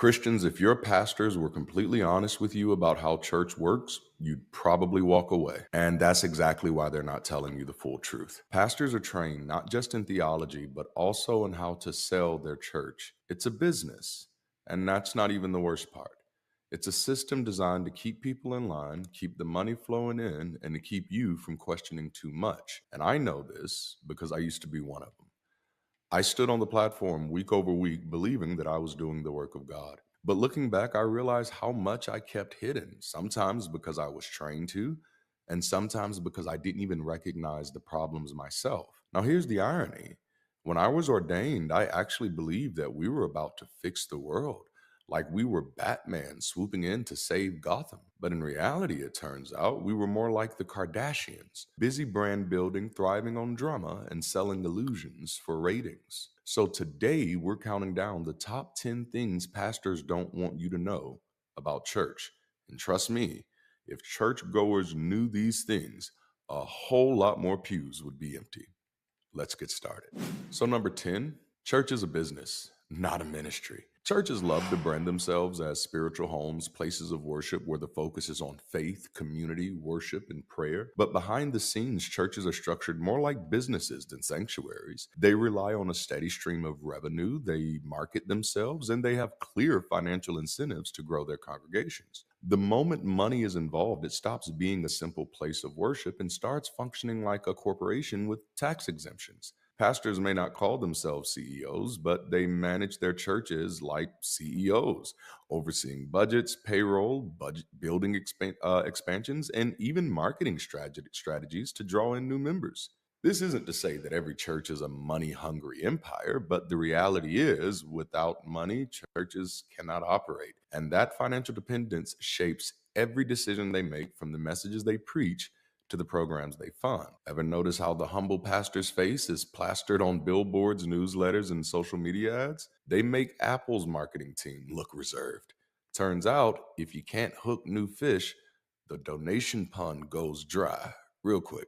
Christians, if your pastors were completely honest with you about how church works, you'd probably walk away. And that's exactly why they're not telling you the full truth. Pastors are trained not just in theology, but also in how to sell their church. It's a business, and that's not even the worst part. It's a system designed to keep people in line, keep the money flowing in, and to keep you from questioning too much. And I know this because I used to be one of them. I stood on the platform week over week believing that I was doing the work of God. But looking back, I realized how much I kept hidden, sometimes because I was trained to, and sometimes because I didn't even recognize the problems myself. Now, here's the irony. When I was ordained, I actually believed that we were about to fix the world, like we were Batman swooping in to save Gotham. But in reality, it turns out we were more like the Kardashians, busy brand building, thriving on drama, and selling illusions for ratings. So today, we're counting down the top 10 things pastors don't want you to know about church. And trust me, if churchgoers knew these things, a whole lot more pews would be empty. Let's get started. So, number 10, church is a business, not a ministry. Churches love to brand themselves as spiritual homes, places of worship where the focus is on faith, community, worship, and prayer. But behind the scenes, churches are structured more like businesses than sanctuaries. They rely on a steady stream of revenue, they market themselves, and they have clear financial incentives to grow their congregations. The moment money is involved, it stops being a simple place of worship and starts functioning like a corporation with tax exemptions. Pastors may not call themselves CEOs, but they manage their churches like CEOs, overseeing budgets, payroll, building expansions, and even marketing strategies to draw in new members. This isn't to say that every church is a money hungry empire, but the reality is, without money, churches cannot operate. And that financial dependence shapes every decision they make, from the messages they preach to the programs they fund. Ever notice how the humble pastor's face is plastered on billboards, newsletters, and social media ads? They make Apple's marketing team look reserved. Turns out, if you can't hook new fish, the donation pond goes dry real quick.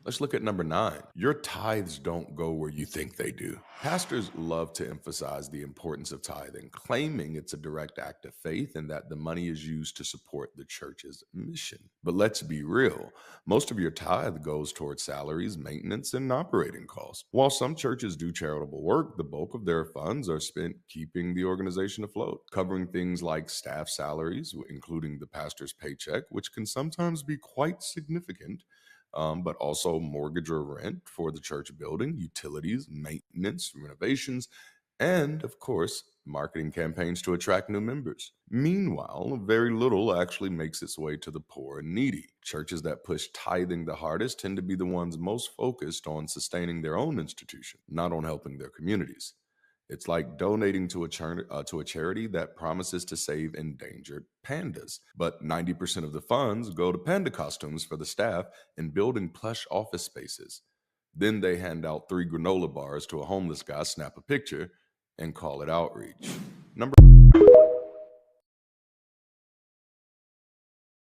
Let's look at number 9. Your tithes don't go where you think they do. Pastors love to emphasize the importance of tithing, claiming it's a direct act of faith and that the money is used to support the church's mission. But let's be real, most of your tithe goes towards salaries, maintenance, and operating costs. While some churches do charitable work, the bulk of their funds are spent keeping the organization afloat, covering things like staff salaries, including the pastor's paycheck, which can sometimes be quite significant, but also mortgage or rent for the church building, utilities, maintenance, renovations, and of course, marketing campaigns to attract new members. Meanwhile, very little actually makes its way to the poor and needy. Churches that push tithing the hardest tend to be the ones most focused on sustaining their own institution, not on helping their communities. It's like donating to a charity that promises to save endangered pandas, but 90% of the funds go to panda costumes for the staff and building plush office spaces. Then they hand out 3 granola bars to a homeless guy, snap a picture, and call it outreach. Number